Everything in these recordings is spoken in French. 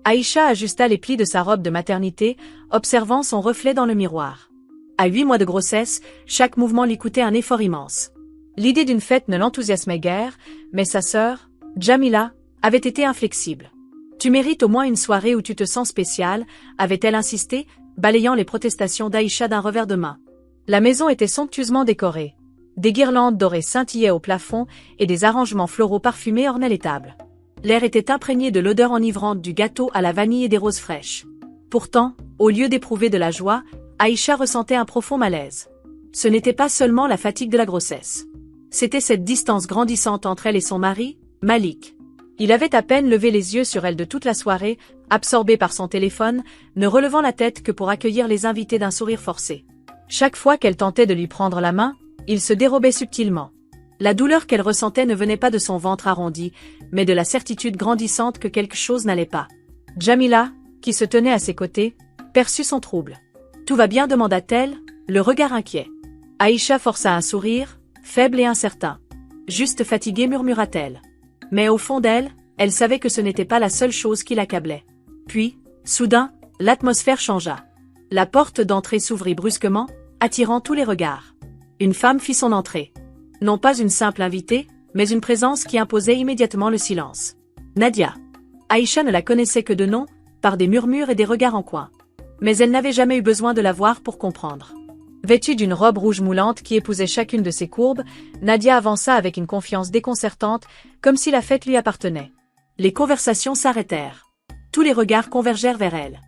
Aïcha ajusta les plis de sa robe de maternité, observant son reflet dans le miroir. À 8 mois de grossesse, chaque mouvement lui coûtait un effort immense. L'idée d'une fête ne l'enthousiasmait guère, mais sa sœur, Djamila, avait été inflexible. « Tu mérites au moins une soirée où tu te sens spéciale », avait-elle insisté, balayant les protestations d'Aïcha d'un revers de main. La maison était somptueusement décorée. Des guirlandes dorées scintillaient au plafond et des arrangements floraux parfumés ornaient les tables. L'air était imprégné de l'odeur enivrante du gâteau à la vanille et des roses fraîches. Pourtant, au lieu d'éprouver de la joie, Aïcha ressentait un profond malaise. Ce n'était pas seulement la fatigue de la grossesse. C'était cette distance grandissante entre elle et son mari, Malik. Il avait à peine levé les yeux sur elle de toute la soirée, absorbé par son téléphone, ne relevant la tête que pour accueillir les invités d'un sourire forcé. Chaque fois qu'elle tentait de lui prendre la main, il se dérobait subtilement. La douleur qu'elle ressentait ne venait pas de son ventre arrondi, mais de la certitude grandissante que quelque chose n'allait pas. Djamila, qui se tenait à ses côtés, perçut son trouble. « Tout va bien ?» demanda-t-elle, le regard inquiet. Aïcha força un sourire, faible et incertain. « Juste fatiguée » murmura-t-elle. Mais au fond d'elle, elle savait que ce n'était pas la seule chose qui l'accablait. Puis, soudain, l'atmosphère changea. La porte d'entrée s'ouvrit brusquement, attirant tous les regards. Une femme fit son entrée. Non pas une simple invitée, mais une présence qui imposait immédiatement le silence. Nadia. Aïcha ne la connaissait que de nom, par des murmures et des regards en coin. Mais elle n'avait jamais eu besoin de la voir pour comprendre. Vêtue d'une robe rouge moulante qui épousait chacune de ses courbes, Nadia avança avec une confiance déconcertante, comme si la fête lui appartenait. Les conversations s'arrêtèrent. Tous les regards convergèrent vers elle.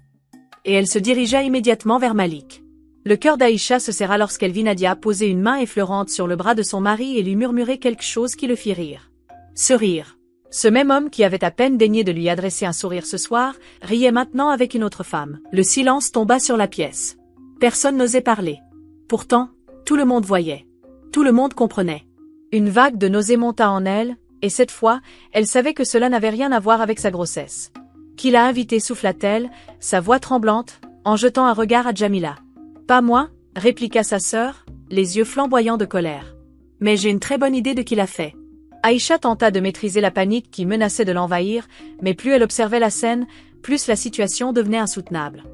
Et elle se dirigea immédiatement vers Malik. Le cœur d'Aïcha se serra lorsqu'elle vit Nadia poser une main effleurante sur le bras de son mari et lui murmurer quelque chose qui le fit rire. Ce rire. Ce même homme qui avait à peine daigné de lui adresser un sourire ce soir, riait maintenant avec une autre femme. Le silence tomba sur la pièce. Personne n'osait parler. Pourtant, tout le monde voyait. Tout le monde comprenait. Une vague de nausée monta en elle, et cette fois, elle savait que cela n'avait rien à voir avec sa grossesse. « Qui l'a invitée » souffla-t-elle, sa voix tremblante, en jetant un regard à Djamila. « Pas moi » répliqua sa sœur, les yeux flamboyants de colère. « Mais j'ai une très bonne idée de qui l'a fait. » Aïcha tenta de maîtriser la panique qui menaçait de l'envahir, mais plus elle observait la scène, plus la situation devenait insoutenable.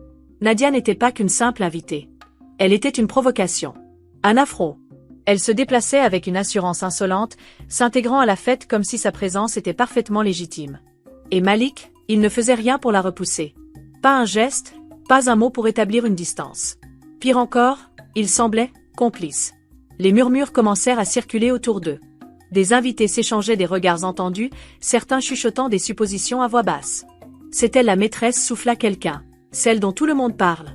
Nadia n'était pas qu'une simple invitée. Elle était une provocation. Un affront. Elle se déplaçait avec une assurance insolente, s'intégrant à la fête comme si sa présence était parfaitement légitime. Et Malik, il ne faisait rien pour la repousser. Pas un geste, pas un mot pour établir une distance. Pire encore, il semblait complice. Les murmures commencèrent à circuler autour d'eux. Des invités s'échangeaient des regards entendus, certains chuchotant des suppositions à voix basse. C'était la maîtresse, souffla quelqu'un. Celle dont tout le monde parle.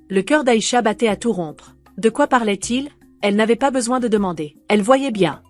Le cœur d'Aïcha battait à tout rompre. De quoi parlait-il? Elle n'avait pas besoin de demander. Elle voyait bien.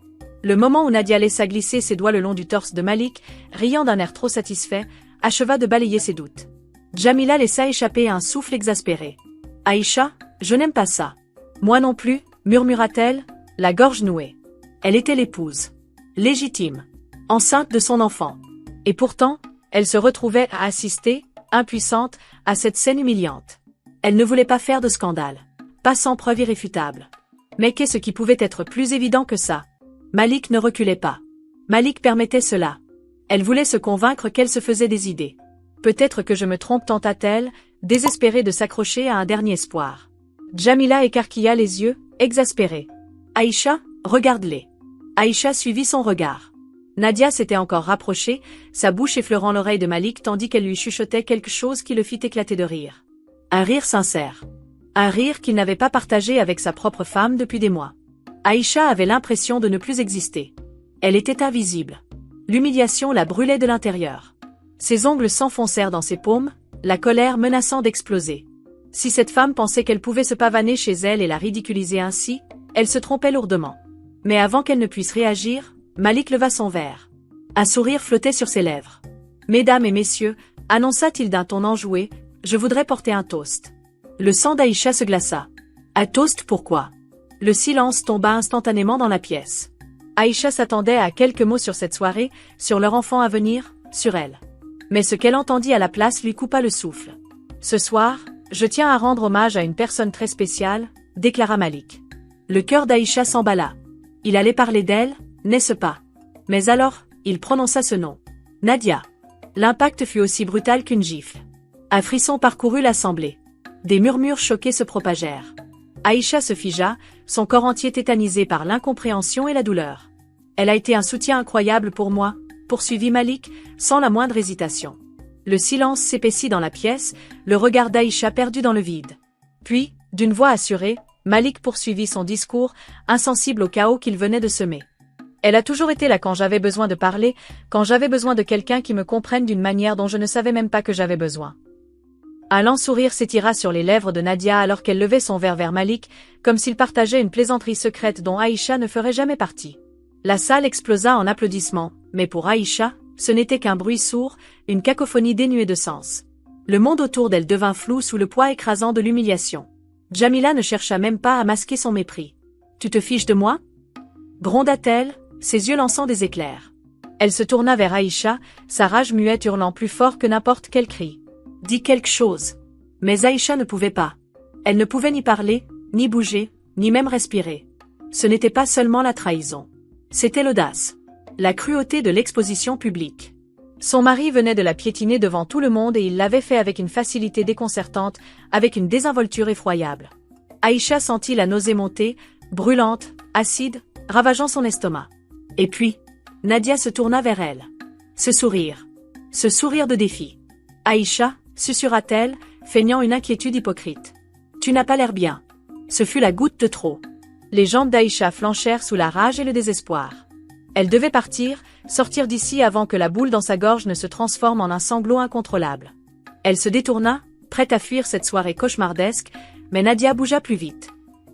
Le moment où Nadia laissa glisser ses doigts le long du torse de Malik, riant d'un air trop satisfait, acheva de balayer ses doutes. Djamila laissa échapper un souffle exaspéré. « Aïcha, je n'aime pas ça. »« Moi non plus » murmura-t-elle, la gorge nouée. Elle était l'épouse. Légitime. Enceinte de son enfant. Et pourtant, elle se retrouvait à assister, impuissante, à cette scène humiliante. Elle ne voulait pas faire de scandale. Pas sans preuve irréfutable. Mais qu'est-ce qui pouvait être plus évident que ça? Malik ne reculait pas. Malik permettait cela. Elle voulait se convaincre qu'elle se faisait des idées. Peut-être que je me trompe, tenta-t-elle, désespérée de s'accrocher à un dernier espoir. Djamila écarquilla les yeux, exaspérée. Aïcha, regarde-les. Aïcha suivit son regard. Nadia s'était encore rapprochée, sa bouche effleurant l'oreille de Malik tandis qu'elle lui chuchotait quelque chose qui le fit éclater de rire. Un rire sincère. Un rire qu'il n'avait pas partagé avec sa propre femme depuis des mois. Aïcha avait l'impression de ne plus exister. Elle était invisible. L'humiliation la brûlait de l'intérieur. Ses ongles s'enfoncèrent dans ses paumes, la colère menaçant d'exploser. Si cette femme pensait qu'elle pouvait se pavaner chez elle et la ridiculiser ainsi, elle se trompait lourdement. Mais avant qu'elle ne puisse réagir, Malik leva son verre. Un sourire flottait sur ses lèvres. « Mesdames et messieurs, » annonça-t-il d'un ton enjoué, « je voudrais porter un toast. » Le sang d'Aïcha se glaça. Un toast, pourquoi? Le silence tomba instantanément dans la pièce. Aïcha s'attendait à quelques mots sur cette soirée, sur leur enfant à venir, sur elle. Mais ce qu'elle entendit à la place lui coupa le souffle. « Ce soir, je tiens à rendre hommage à une personne très spéciale, » déclara Malik. Le cœur d'Aïcha s'emballa. Il allait parler d'elle, n'est-ce pas? Mais alors, il prononça ce nom. Nadia. L'impact fut aussi brutal qu'une gifle. Un frisson parcourut l'assemblée. Des murmures choqués se propagèrent. Aïcha se figea, son corps entier tétanisé par l'incompréhension et la douleur. Elle a été un soutien incroyable pour moi, poursuivit Malik, sans la moindre hésitation. Le silence s'épaissit dans la pièce, le regard d'Aïcha perdu dans le vide. Puis, d'une voix assurée, Malik poursuivit son discours, insensible au chaos qu'il venait de semer. Elle a toujours été là quand j'avais besoin de parler, quand j'avais besoin de quelqu'un qui me comprenne d'une manière dont je ne savais même pas que j'avais besoin. Un lent sourire s'étira sur les lèvres de Nadia alors qu'elle levait son verre vers Malik, comme s'il partageait une plaisanterie secrète dont Aïcha ne ferait jamais partie. La salle explosa en applaudissements, mais pour Aïcha, ce n'était qu'un bruit sourd, une cacophonie dénuée de sens. Le monde autour d'elle devint flou sous le poids écrasant de l'humiliation. Jamila ne chercha même pas à masquer son mépris. « Tu te fiches de moi ?» gronda-t-elle, ses yeux lançant des éclairs. Elle se tourna vers Aïcha, sa rage muette hurlant plus fort que n'importe quel cri. « Dis quelque chose !» Mais Aïcha ne pouvait pas. Elle ne pouvait ni parler, ni bouger, ni même respirer. Ce n'était pas seulement la trahison. C'était l'audace. La cruauté de l'exposition publique. Son mari venait de la piétiner devant tout le monde et il l'avait fait avec une facilité déconcertante, avec une désinvolture effroyable. Aïcha sentit la nausée monter, brûlante, acide, ravageant son estomac. Et puis, Nadia se tourna vers elle. Ce sourire de défi. « Aïcha » susurra-t-elle, feignant une inquiétude hypocrite. « Tu n'as pas l'air bien. » Ce fut la goutte de trop. Les jambes d'Aïcha flanchèrent sous la rage et le désespoir. Elle devait partir, sortir d'ici avant que la boule dans sa gorge ne se transforme en un sanglot incontrôlable. Elle se détourna, prête à fuir cette soirée cauchemardesque, mais Nadia bougea plus vite.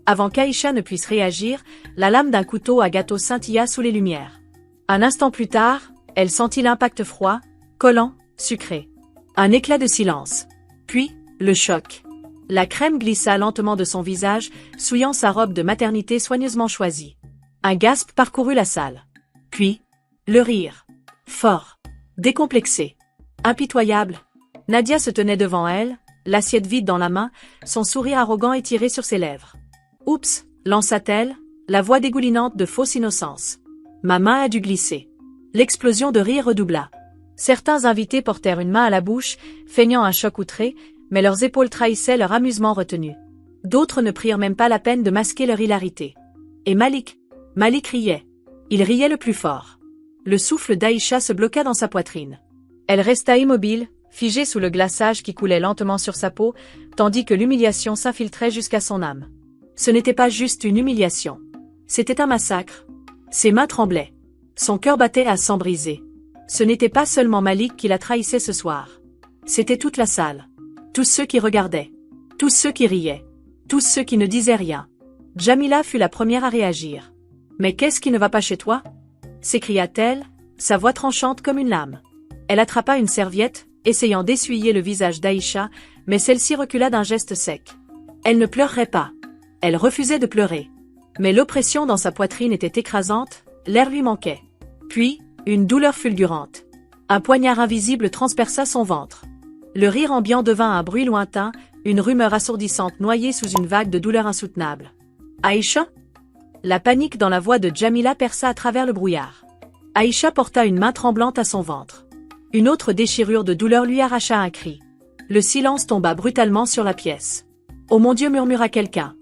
Avant qu'Aïcha ne puisse réagir, la lame d'un couteau à gâteau scintilla sous les lumières. Un instant plus tard, elle sentit l'impact froid, collant, sucré. Un éclat de silence. Puis, le choc. La crème glissa lentement de son visage, souillant sa robe de maternité soigneusement choisie. Un gasp parcourut la salle. Puis, le rire. Fort. Décomplexé. Impitoyable. Nadia se tenait devant elle, l'assiette vide dans la main, son sourire arrogant étiré sur ses lèvres. « Oups !» lança-t-elle, la voix dégoulinante de fausse innocence. Ma main a dû glisser. L'explosion de rire redoubla. Certains invités portèrent une main à la bouche, feignant un choc outré, mais leurs épaules trahissaient leur amusement retenu. D'autres ne prirent même pas la peine de masquer leur hilarité. Et Malik riait. Il riait le plus fort. Le souffle d'Aïcha se bloqua dans sa poitrine. Elle resta immobile, figée sous le glaçage qui coulait lentement sur sa peau, tandis que l'humiliation s'infiltrait jusqu'à son âme. Ce n'était pas juste une humiliation. C'était un massacre. Ses mains tremblaient. Son cœur battait à sang brisé. Ce n'était pas seulement Malik qui la trahissait ce soir. C'était toute la salle. Tous ceux qui regardaient. Tous ceux qui riaient. Tous ceux qui ne disaient rien. Jamila fut la première à réagir. « Mais qu'est-ce qui ne va pas chez toi ?» s'écria-t-elle, sa voix tranchante comme une lame. Elle attrapa une serviette, essayant d'essuyer le visage d'Aïcha, mais celle-ci recula d'un geste sec. Elle ne pleurerait pas. Elle refusait de pleurer. Mais l'oppression dans sa poitrine était écrasante, l'air lui manquait. Puis, une douleur fulgurante. Un poignard invisible transperça son ventre. Le rire ambiant devint un bruit lointain, une rumeur assourdissante noyée sous une vague de douleur insoutenable. « Aïcha ?» La panique dans la voix de Jamila perça à travers le brouillard. Aïcha porta une main tremblante à son ventre. Une autre déchirure de douleur lui arracha un cri. Le silence tomba brutalement sur la pièce. « Oh mon Dieu !» murmura quelqu'un.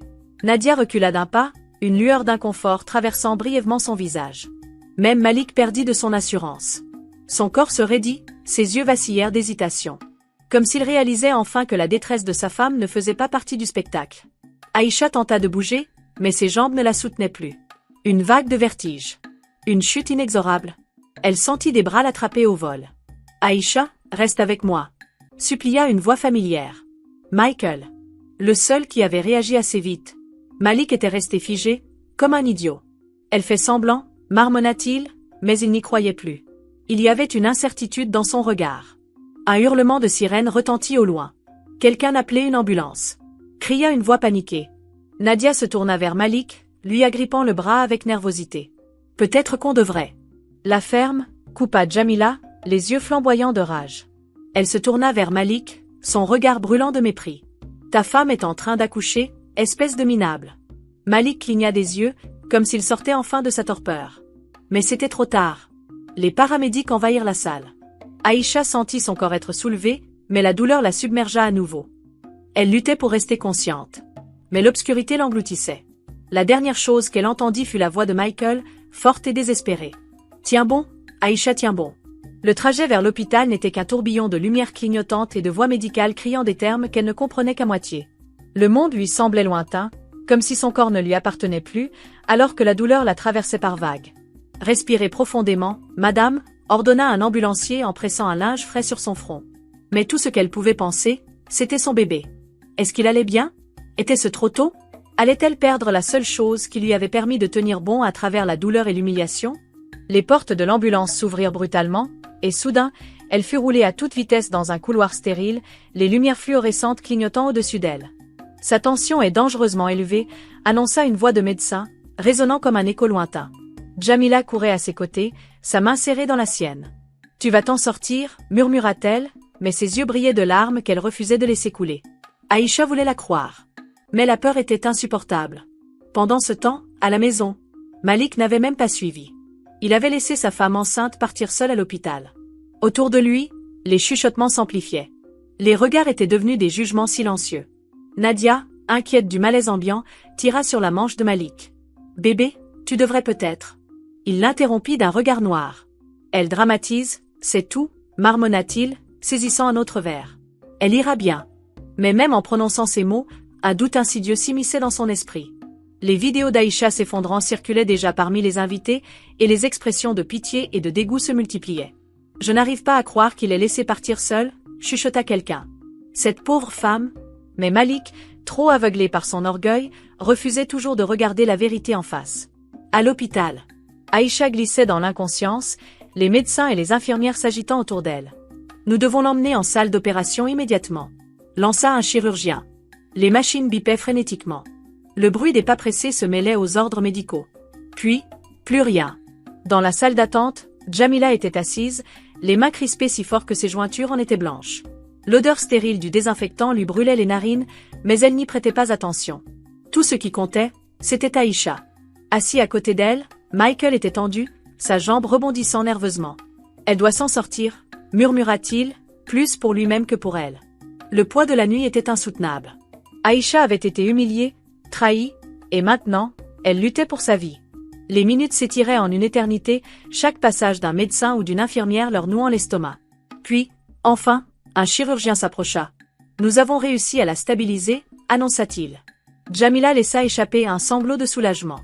Nadia recula d'un pas, une lueur d'inconfort traversant brièvement son visage. Même Malik perdit de son assurance. Son corps se raidit, ses yeux vacillèrent d'hésitation. Comme s'il réalisait enfin que la détresse de sa femme ne faisait pas partie du spectacle. Aïcha tenta de bouger, mais ses jambes ne la soutenaient plus. Une vague de vertige. Une chute inexorable. Elle sentit des bras l'attraper au vol. « Aïcha, reste avec moi !» supplia une voix familière. Michael. Le seul qui avait réagi assez vite. Malik était resté figé, comme un idiot. Elle fait semblant, marmonna-t-il, mais il n'y croyait plus. Il y avait une incertitude dans son regard. Un hurlement de sirène retentit au loin. Quelqu'un appelait une ambulance. Cria une voix paniquée. Nadia se tourna vers Malik, lui agrippant le bras avec nervosité. « Peut-être qu'on devrait. » La ferme, coupa Jamila, les yeux flamboyants de rage. Elle se tourna vers Malik, son regard brûlant de mépris. « Ta femme est en train d'accoucher, espèce de minable. » Malik cligna des yeux, comme s'il sortait enfin de sa torpeur. Mais c'était trop tard. Les paramédics envahirent la salle. Aïcha sentit son corps être soulevé, mais la douleur la submergea à nouveau. Elle luttait pour rester consciente. Mais l'obscurité l'engloutissait. La dernière chose qu'elle entendit fut la voix de Michael, forte et désespérée. « Tiens bon, Aïcha, tiens bon. » Le trajet vers l'hôpital n'était qu'un tourbillon de lumière clignotante et de voix médicales criant des termes qu'elle ne comprenait qu'à moitié. Le monde lui semblait lointain, comme si son corps ne lui appartenait plus, alors que la douleur la traversait par vagues. « Respirez profondément, madame », ordonna un ambulancier en pressant un linge frais sur son front. Mais tout ce qu'elle pouvait penser, c'était son bébé. Est-ce qu'il allait bien? Était-ce trop tôt? Allait-elle perdre la seule chose qui lui avait permis de tenir bon à travers la douleur et l'humiliation? Les portes de l'ambulance s'ouvrirent brutalement, et soudain, elle fut roulée à toute vitesse dans un couloir stérile, les lumières fluorescentes clignotant au-dessus d'elle. Sa tension est dangereusement élevée, annonça une voix de médecin, résonnant comme un écho lointain. Jamila courait à ses côtés, sa main serrée dans la sienne. « Tu vas t'en sortir » murmura-t-elle, mais ses yeux brillaient de larmes qu'elle refusait de laisser couler. Aïcha voulait la croire. Mais la peur était insupportable. Pendant ce temps, à la maison, Malik n'avait même pas suivi. Il avait laissé sa femme enceinte partir seule à l'hôpital. Autour de lui, les chuchotements s'amplifiaient. Les regards étaient devenus des jugements silencieux. Nadia, inquiète du malaise ambiant, tira sur la manche de Malik. « Bébé, tu devrais peut-être. » Il l'interrompit d'un regard noir. « Elle dramatise, c'est tout, » marmonna-t-il, saisissant un autre verre. « Elle ira bien. » Mais même en prononçant ces mots, un doute insidieux s'immisçait dans son esprit. Les vidéos d'Aïcha s'effondrant circulaient déjà parmi les invités, et les expressions de pitié et de dégoût se multipliaient. « Je n'arrive pas à croire qu'il ait laissé partir seul, » chuchota quelqu'un. Cette pauvre femme. Mais Malik, trop aveuglé par son orgueil, refusait toujours de regarder la vérité en face. À l'hôpital, Aïcha glissait dans l'inconscience, les médecins et les infirmières s'agitant autour d'elle. « Nous devons l'emmener en salle d'opération immédiatement », lança un chirurgien. Les machines bipaient frénétiquement. Le bruit des pas pressés se mêlait aux ordres médicaux. Puis, plus rien. Dans la salle d'attente, Jamila était assise, les mains crispées si fort que ses jointures en étaient blanches. L'odeur stérile du désinfectant lui brûlait les narines, mais elle n'y prêtait pas attention. Tout ce qui comptait, c'était Aïcha. Assis à côté d'elle, Michael était tendu, sa jambe rebondissant nerveusement. « Elle doit s'en sortir », murmura-t-il, plus pour lui-même que pour elle. Le poids de la nuit était insoutenable. Aïcha avait été humiliée, trahie, et maintenant, elle luttait pour sa vie. Les minutes s'étiraient en une éternité, chaque passage d'un médecin ou d'une infirmière leur nouant l'estomac. Puis, enfin, un chirurgien s'approcha. « Nous avons réussi à la stabiliser », annonça-t-il. Jamila laissa échapper un sanglot de soulagement.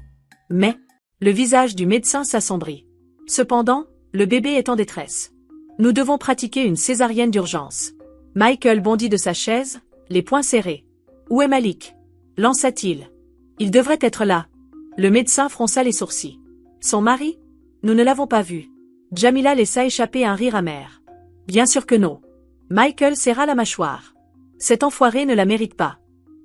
Mais, le visage du médecin s'assombrit. Cependant, le bébé est en détresse. Nous devons pratiquer une césarienne d'urgence. Michael bondit de sa chaise, les poings serrés. « Où est Malik ?» lança-t-il. « Il devrait être là. » Le médecin fronça les sourcils. « Son mari ? Nous ne l'avons pas vu. » Jamila laissa échapper un rire amer. « Bien sûr que non. » Michael serra la mâchoire. « Cet enfoiré ne la mérite pas. »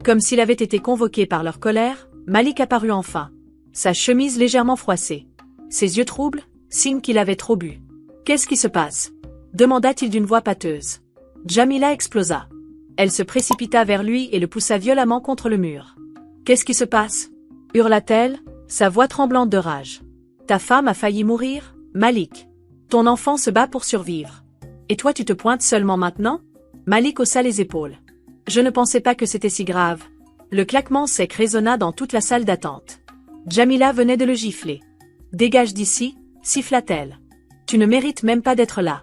Comme s'il avait été convoqué par leur colère, Malik apparut enfin. Sa chemise légèrement froissée. Ses yeux troubles, signe qu'il avait trop bu. « Qu'est-ce qui se passe ?» demanda-t-il d'une voix pâteuse. Jamila explosa. Elle se précipita vers lui et le poussa violemment contre le mur. « Qu'est-ce qui se passe ?» hurla-t-elle, sa voix tremblante de rage. « Ta femme a failli mourir, Malik. Ton enfant se bat pour survivre. Et toi tu te pointes seulement maintenant ?» Malik haussa les épaules. « Je ne pensais pas que c'était si grave. » Le claquement sec résonna dans toute la salle d'attente. Jamila venait de le gifler. « Dégage d'ici » siffla-t-elle. « Tu ne mérites même pas d'être là. »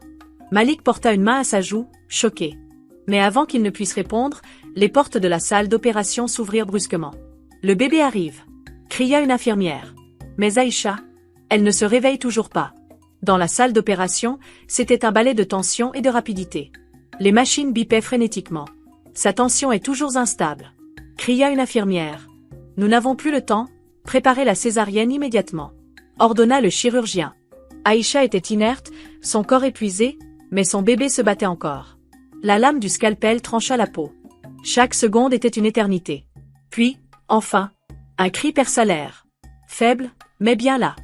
Malik porta une main à sa joue, choqué. Mais avant qu'il ne puisse répondre, les portes de la salle d'opération s'ouvrirent brusquement. « Le bébé arrive !» cria une infirmière. Mais Aïcha, elle ne se réveille toujours pas. Dans la salle d'opération, c'était un ballet de tension et de rapidité. Les machines bipaient frénétiquement. « Sa tension est toujours instable !» cria une infirmière. « Nous n'avons plus le temps, préparez la césarienne immédiatement !» ordonna le chirurgien. Aïcha était inerte, son corps épuisé, mais son bébé se battait encore. La lame du scalpel trancha la peau. Chaque seconde était une éternité. Puis, enfin, un cri perça l'air. Faible, mais bien là.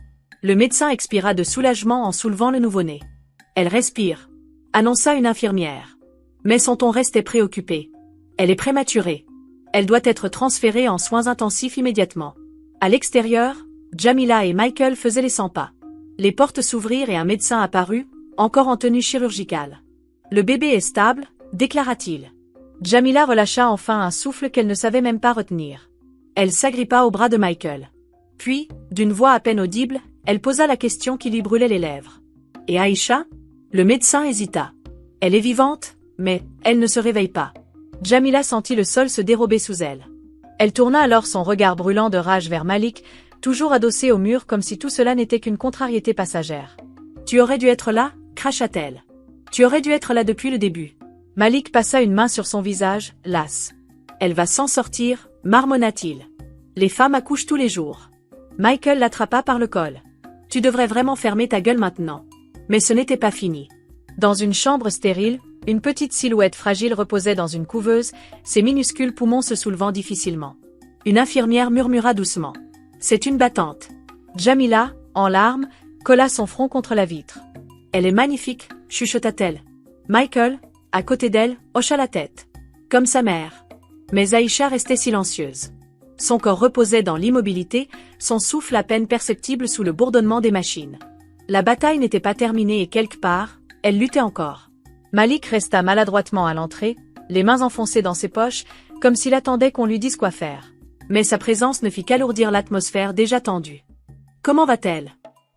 Le médecin expira de soulagement en soulevant le nouveau-né. « Elle respire », annonça une infirmière. Mais son ton restait préoccupé. « Elle est prématurée. Elle doit être transférée en soins intensifs immédiatement. » À l'extérieur, Jamila et Michael faisaient les 100 pas. Les portes s'ouvrirent et un médecin apparut, encore en tenue chirurgicale. « Le bébé est stable », déclara-t-il. Jamila relâcha enfin un souffle qu'elle ne savait même pas retenir. Elle s'agrippa au bras de Michael. Puis, d'une voix à peine audible, elle posa la question qui lui brûlait les lèvres. « Et Aïcha ?» Le médecin hésita. « Elle est vivante, mais elle ne se réveille pas. » Jamila sentit le sol se dérober sous elle. Elle tourna alors son regard brûlant de rage vers Malik, toujours adossé au mur comme si tout cela n'était qu'une contrariété passagère. « Tu aurais dû être là ?» cracha-t-elle. « Tu aurais dû être là depuis le début. » Malik passa une main sur son visage, lasse. « Elle va s'en sortir » marmonna-t-il. « Les femmes accouchent tous les jours. » Michael l'attrapa par le col. « Tu devrais vraiment fermer ta gueule maintenant. » Mais ce n'était pas fini. Dans une chambre stérile, une petite silhouette fragile reposait dans une couveuse, ses minuscules poumons se soulevant difficilement. Une infirmière murmura doucement. « C'est une battante. » Jamila, en larmes, colla son front contre la vitre. « Elle est magnifique, chuchota-t-elle. » Michael, à côté d'elle, hocha la tête. Comme sa mère. Mais Aïcha restait silencieuse. Son corps reposait dans l'immobilité, son souffle à peine perceptible sous le bourdonnement des machines. La bataille n'était pas terminée et quelque part, elle luttait encore. Malik resta maladroitement à l'entrée, les mains enfoncées dans ses poches, comme s'il attendait qu'on lui dise quoi faire. Mais sa présence ne fit qu'alourdir l'atmosphère déjà tendue. « Comment va-t-elle »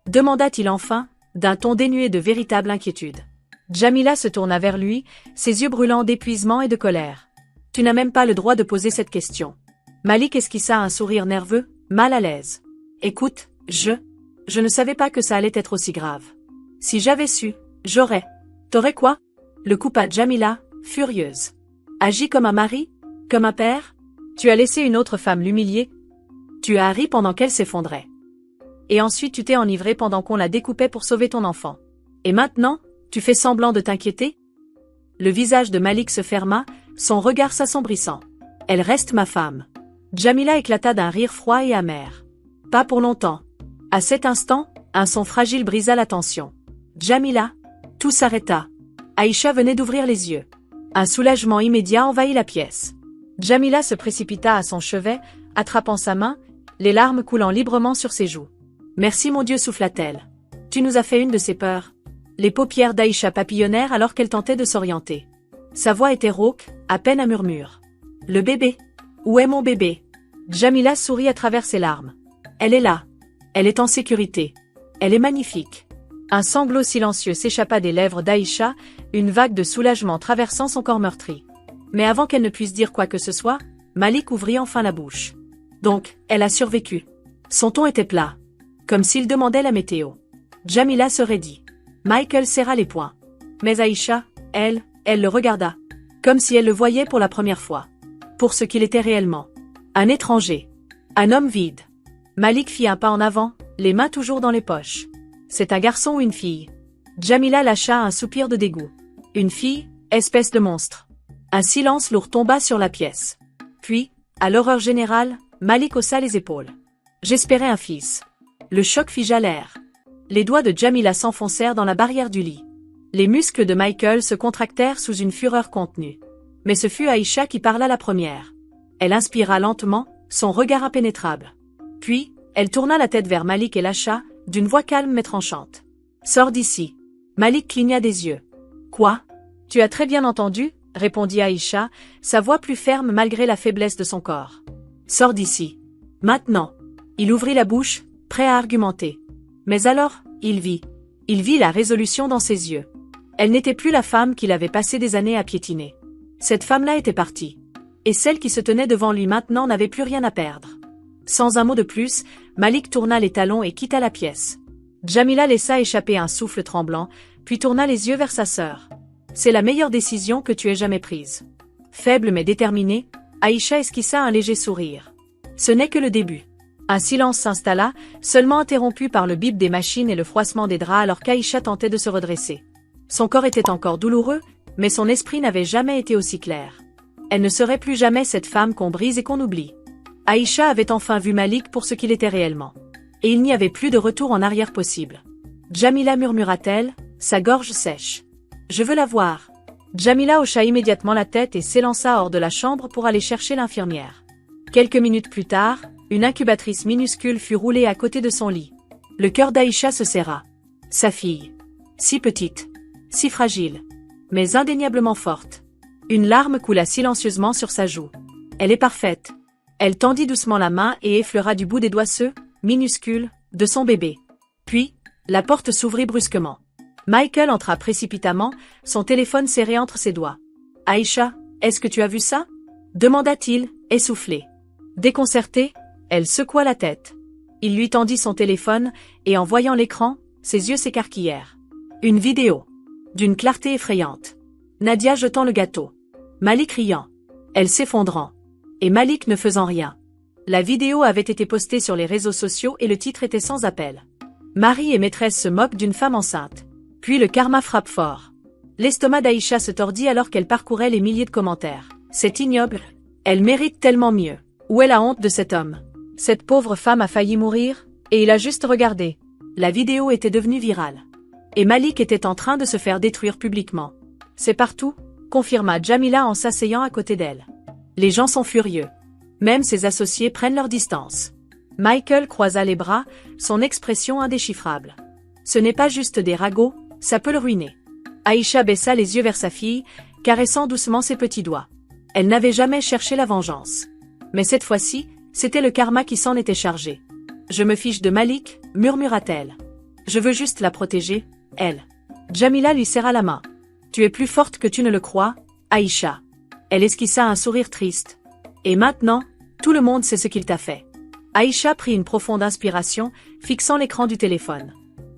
demanda-t-il enfin, d'un ton dénué de véritable inquiétude. Jamila se tourna vers lui, ses yeux brûlants d'épuisement et de colère. « Tu n'as même pas le droit de poser cette question. » Malik esquissa un sourire nerveux, mal à l'aise. « Écoute, je ne savais pas que ça allait être aussi grave. Si j'avais su, j'aurais. » « T'aurais quoi ?» le coupa Jamila, furieuse. « Agis comme un mari ? Comme un père ? Tu as laissé une autre femme l'humilier ? Tu as ri pendant qu'elle s'effondrait. Et ensuite tu t'es enivré pendant qu'on la découpait pour sauver ton enfant. Et maintenant, tu fais semblant de t'inquiéter ? » Le visage de Malik se ferma, son regard s'assombrissant. « Elle reste ma femme. » Jamila éclata d'un rire froid et amer. « Pas pour longtemps. » À cet instant, un son fragile brisa la tension. « Jamila ?» Tout s'arrêta. Aïcha venait d'ouvrir les yeux. Un soulagement immédiat envahit la pièce. Jamila se précipita à son chevet, attrapant sa main, les larmes coulant librement sur ses joues. « Merci mon Dieu, souffla-t-elle. Tu nous as fait une de ces peurs. » Les paupières d'Aïcha papillonnèrent alors qu'elle tentait de s'orienter. Sa voix était rauque, à peine un murmure. « Le bébé. Où est mon bébé ?» Jamila sourit à travers ses larmes. « Elle est là. Elle est en sécurité. Elle est magnifique. » Un sanglot silencieux s'échappa des lèvres d'Aïcha, une vague de soulagement traversant son corps meurtri. Mais avant qu'elle ne puisse dire quoi que ce soit, Malik ouvrit enfin la bouche. Donc, elle a survécu. Son ton était plat. Comme s'il demandait la météo. Jamila se raidit. Michael serra les poings. Mais Aïcha, elle le regarda. Comme si elle le voyait pour la première fois. Pour ce qu'il était réellement. Un étranger. Un homme vide. Malik fit un pas en avant, les mains toujours dans les poches. C'est un garçon ou une fille ? Jamila lâcha un soupir de dégoût. Une fille, espèce de monstre. Un silence lourd tomba sur la pièce. Puis, à l'horreur générale, Malik haussa les épaules. J'espérais un fils. Le choc figea l'air. Les doigts de Jamila s'enfoncèrent dans la barrière du lit. Les muscles de Michael se contractèrent sous une fureur contenue. Mais ce fut Aïcha qui parla la première. Elle inspira lentement, son regard impénétrable. Puis, elle tourna la tête vers Malik et lâcha, d'une voix calme mais tranchante. « Sors d'ici. » Malik cligna des yeux. « Quoi ? Tu as très bien entendu, » répondit Aïcha, sa voix plus ferme malgré la faiblesse de son corps. « Sors d'ici. Maintenant. » Il ouvrit la bouche, prêt à argumenter. Mais alors, il vit la résolution dans ses yeux. Elle n'était plus la femme qu'il avait passé des années à piétiner. Cette femme-là était partie. Et celle qui se tenait devant lui maintenant n'avait plus rien à perdre. Sans un mot de plus, Malik tourna les talons et quitta la pièce. Jamila laissa échapper un souffle tremblant, puis tourna les yeux vers sa sœur. « C'est la meilleure décision que tu aies jamais prise. » Faible mais déterminée, Aïcha esquissa un léger sourire. Ce n'est que le début. Un silence s'installa, seulement interrompu par le bip des machines et le froissement des draps alors qu'Aïcha tentait de se redresser. Son corps était encore douloureux, mais son esprit n'avait jamais été aussi clair. Elle ne serait plus jamais cette femme qu'on brise et qu'on oublie. Aïcha avait enfin vu Malik pour ce qu'il était réellement. Et il n'y avait plus de retour en arrière possible. Jamila murmura-t-elle, sa gorge sèche. « Je veux la voir. » Jamila hocha immédiatement la tête et s'élança hors de la chambre pour aller chercher l'infirmière. Quelques minutes plus tard, une incubatrice minuscule fut roulée à côté de son lit. Le cœur d'Aïcha se serra. Sa fille. Si petite. Si fragile. Mais indéniablement forte. Une larme coula silencieusement sur sa joue. Elle est parfaite. Elle tendit doucement la main et effleura du bout des doigts ceux, minuscules, de son bébé. Puis, la porte s'ouvrit brusquement. Michael entra précipitamment, son téléphone serré entre ses doigts. « Aïcha, est-ce que tu as vu ça ?» demanda-t-il, essoufflé. Déconcertée, elle secoua la tête. Il lui tendit son téléphone, et en voyant l'écran, ses yeux s'écarquillèrent. Une vidéo. D'une clarté effrayante. Nadia jetant le gâteau. Malik riant. Elle s'effondrant. Et Malik ne faisant rien. La vidéo avait été postée sur les réseaux sociaux et le titre était sans appel. Mari et maîtresse se moquent d'une femme enceinte. Puis le karma frappe fort. L'estomac d'Aïcha se tordit alors qu'elle parcourait les milliers de commentaires. C'est ignoble. Elle mérite tellement mieux. Où est la honte de cet homme? Cette pauvre femme a failli mourir, et il a juste regardé. La vidéo était devenue virale. Et Malik était en train de se faire détruire publiquement. C'est partout, confirma Jamila en s'asseyant à côté d'elle. Les gens sont furieux. Même ses associés prennent leur distance. Michael croisa les bras, son expression indéchiffrable. Ce n'est pas juste des ragots, ça peut le ruiner. Aïcha baissa les yeux vers sa fille, caressant doucement ses petits doigts. Elle n'avait jamais cherché la vengeance. Mais cette fois-ci, c'était le karma qui s'en était chargé. « Je me fiche de Malik », murmura-t-elle. « Je veux juste la protéger, elle. » Jamila lui serra la main. « Tu es plus forte que tu ne le crois, Aïcha. » Elle esquissa un sourire triste. « Et maintenant, tout le monde sait ce qu'il t'a fait. » Aïcha prit une profonde inspiration, fixant l'écran du téléphone.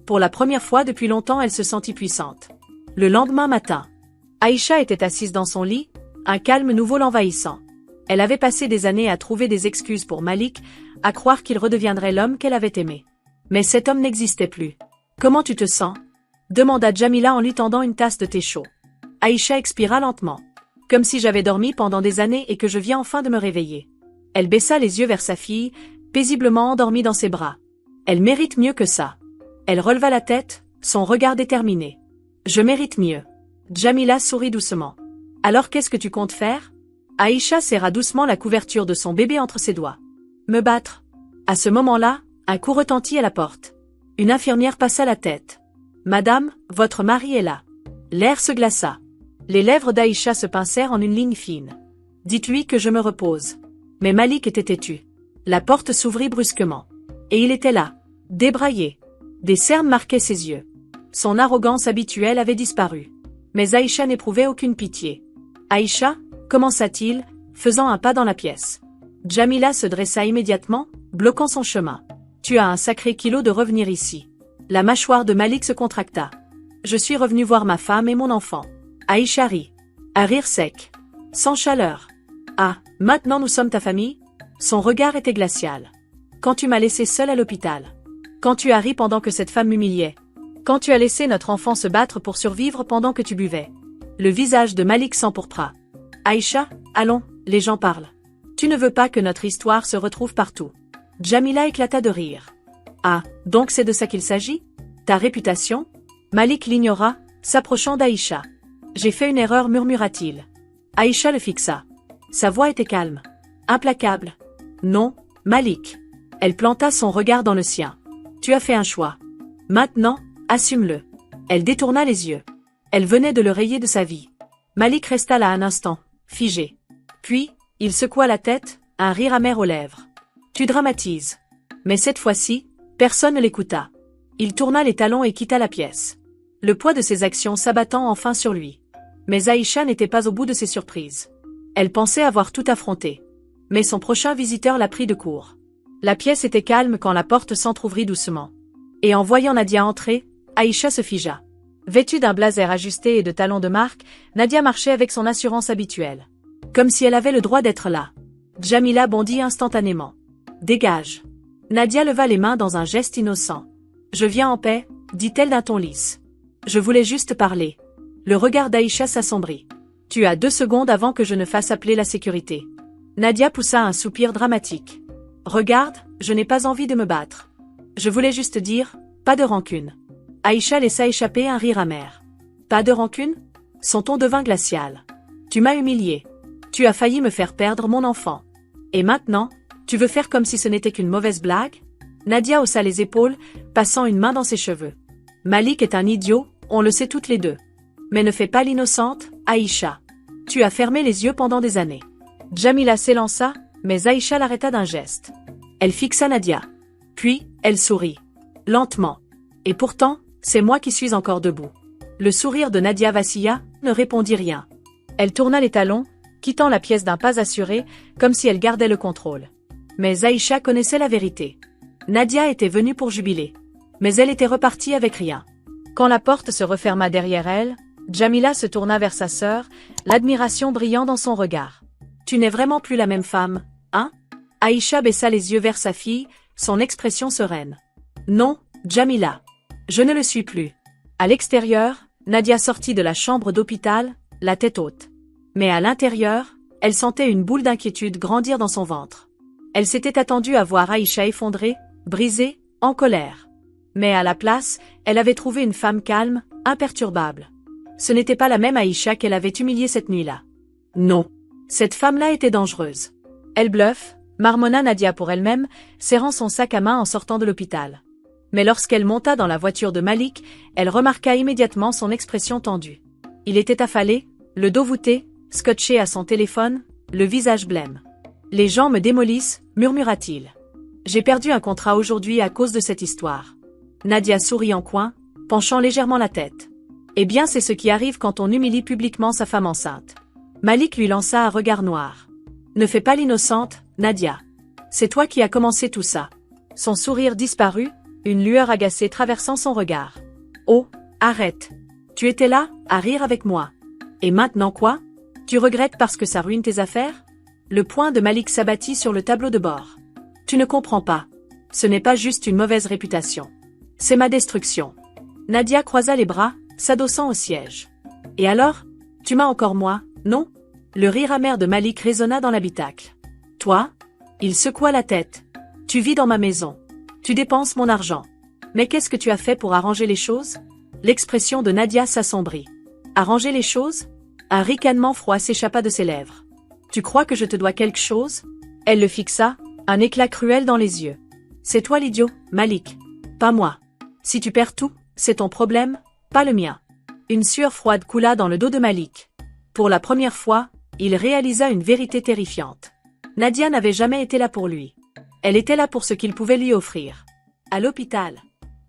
Pour la première fois depuis longtemps, elle se sentit puissante. Le lendemain matin, Aïcha était assise dans son lit, un calme nouveau l'envahissant. Elle avait passé des années à trouver des excuses pour Malik, à croire qu'il redeviendrait l'homme qu'elle avait aimé. Mais cet homme n'existait plus. « Comment tu te sens ?» demanda Jamila en lui tendant une tasse de thé chaud. Aïcha expira lentement. « Comme si j'avais dormi pendant des années et que je viens enfin de me réveiller. » Elle baissa les yeux vers sa fille, paisiblement endormie dans ses bras. Elle mérite mieux que ça. Elle releva la tête, son regard déterminé. « Je mérite mieux. » Jamila sourit doucement. « Alors qu'est-ce que tu comptes faire ?» Aïcha serra doucement la couverture de son bébé entre ses doigts. « Me battre. » À ce moment-là, un coup retentit à la porte. Une infirmière passa la tête. « Madame, votre mari est là. » L'air se glaça. Les lèvres d'Aïcha se pincèrent en une ligne fine. « Dites-lui que je me repose. » Mais Malik était têtu. La porte s'ouvrit brusquement. Et il était là, débraillé. Des cernes marquaient ses yeux. Son arrogance habituelle avait disparu. Mais Aïcha n'éprouvait aucune pitié. « Aïcha » commença-t-il, faisant un pas dans la pièce. Jamila se dressa immédiatement, bloquant son chemin. « Tu as un sacré kilo de revenir ici. » La mâchoire de Malik se contracta. « Je suis revenu voir ma femme et mon enfant. » Aïcha rit. Un rire sec. Sans chaleur. « Ah, maintenant nous sommes ta famille ?» Son regard était glacial. « Quand tu m'as laissé seule à l'hôpital. Quand tu as ri pendant que cette femme m'humiliait. Quand tu as laissé notre enfant se battre pour survivre pendant que tu buvais. » Le visage de Malik s'empourpra. « Aïcha, allons, les gens parlent. Tu ne veux pas que notre histoire se retrouve partout. » Jamila éclata de rire. « Ah, donc c'est de ça qu'il s'agit? Ta réputation ?» Malik l'ignora, s'approchant d'Aïcha. « J'ai fait une erreur, murmura-t-il. » Aïcha le fixa. Sa voix était calme. Implacable. « Non, Malik. » Elle planta son regard dans le sien. « Tu as fait un choix. Maintenant, assume-le. » Elle détourna les yeux. Elle venait de le rayer de sa vie. Malik resta là un instant, figé. Puis, il secoua la tête, un rire amer aux lèvres. « Tu dramatises. » Mais cette fois-ci, personne ne l'écouta. Il tourna les talons et quitta la pièce. Le poids de ses actions s'abattant enfin sur lui. Mais Aïcha n'était pas au bout de ses surprises. Elle pensait avoir tout affronté. Mais son prochain visiteur la prit de court. La pièce était calme quand la porte s'entr'ouvrit doucement. Et en voyant Nadia entrer, Aïcha se figea. Vêtue d'un blazer ajusté et de talons de marque, Nadia marchait avec son assurance habituelle. Comme si elle avait le droit d'être là. Jamila bondit instantanément. « Dégage !» Nadia leva les mains dans un geste innocent. « Je viens en paix », dit-elle d'un ton lisse. « Je voulais juste parler. » Le regard d'Aïcha s'assombrit. « Tu as 2 secondes avant que je ne fasse appeler la sécurité. » Nadia poussa un soupir dramatique. « Regarde, je n'ai pas envie de me battre. Je voulais juste dire, pas de rancune. » Aïcha laissa échapper un rire amer. « Pas de rancune ?» Son ton devint glacial. « Tu m'as humilié. Tu as failli me faire perdre mon enfant. Et maintenant, tu veux faire comme si ce n'était qu'une mauvaise blague ?» Nadia haussa les épaules, passant une main dans ses cheveux. « Malik est un idiot, on le sait toutes les deux. Mais ne fais pas l'innocente, Aïcha. Tu as fermé les yeux pendant des années. Djamila s'élança, mais Aïcha l'arrêta d'un geste. Elle fixa Nadia. Puis, elle sourit. Lentement. Et pourtant, c'est moi qui suis encore debout. Le sourire de Nadia vacilla, ne répondit rien. Elle tourna les talons, quittant la pièce d'un pas assuré, comme si elle gardait le contrôle. Mais Aïcha connaissait la vérité. Nadia était venue pour jubiler. Mais elle était repartie avec rien. Quand la porte se referma derrière elle, Djamila se tourna vers sa sœur, l'admiration brillant dans son regard. « Tu n'es vraiment plus la même femme, hein ?» Aïcha baissa les yeux vers sa fille, son expression sereine. « Non, Djamila. Je ne le suis plus. » À l'extérieur, Nadia sortit de la chambre d'hôpital, la tête haute. Mais à l'intérieur, elle sentait une boule d'inquiétude grandir dans son ventre. Elle s'était attendue à voir Aïcha effondrée, brisée, en colère. Mais à la place, elle avait trouvé une femme calme, imperturbable. Ce n'était pas la même Aïcha qu'elle avait humiliée cette nuit-là. Non. Cette femme-là était dangereuse. Elle bluffe, marmonna Nadia pour elle-même, serrant son sac à main en sortant de l'hôpital. Mais lorsqu'elle monta dans la voiture de Malik, elle remarqua immédiatement son expression tendue. Il était affalé, le dos voûté, scotché à son téléphone, le visage blême. « Les gens me démolissent », murmura-t-il. « J'ai perdu un contrat aujourd'hui à cause de cette histoire. » Nadia sourit en coin, penchant légèrement la tête. « Eh bien c'est ce qui arrive quand on humilie publiquement sa femme enceinte. » Malik lui lança un regard noir. « Ne fais pas l'innocente, Nadia. C'est toi qui as commencé tout ça. » Son sourire disparut, une lueur agacée traversant son regard. « Oh, arrête. Tu étais là, à rire avec moi. Et maintenant quoi? Tu regrettes parce que ça ruine tes affaires ?» Le poing de Malik s'abattit sur le tableau de bord. « Tu ne comprends pas. Ce n'est pas juste une mauvaise réputation. C'est ma destruction. » Nadia croisa les bras, s'adossant au siège. « Et alors? Tu m'as encore moi, non ?» Le rire amer de Malik résonna dans l'habitacle. « Toi? » Il secoua la tête. « Tu vis dans ma maison. Tu dépenses mon argent. Mais qu'est-ce que tu as fait pour arranger les choses ?» L'expression de Nadia s'assombrit. « Arranger les choses ?» Un ricanement froid s'échappa de ses lèvres. « Tu crois que je te dois quelque chose ?» Elle le fixa, un éclat cruel dans les yeux. « C'est toi l'idiot, Malik. Pas moi. Si tu perds tout, c'est ton problème, pas le mien. » Une sueur froide coula dans le dos de Malik. Pour la première fois, il réalisa une vérité terrifiante. Nadia n'avait jamais été là pour lui. Elle était là pour ce qu'il pouvait lui offrir. À l'hôpital,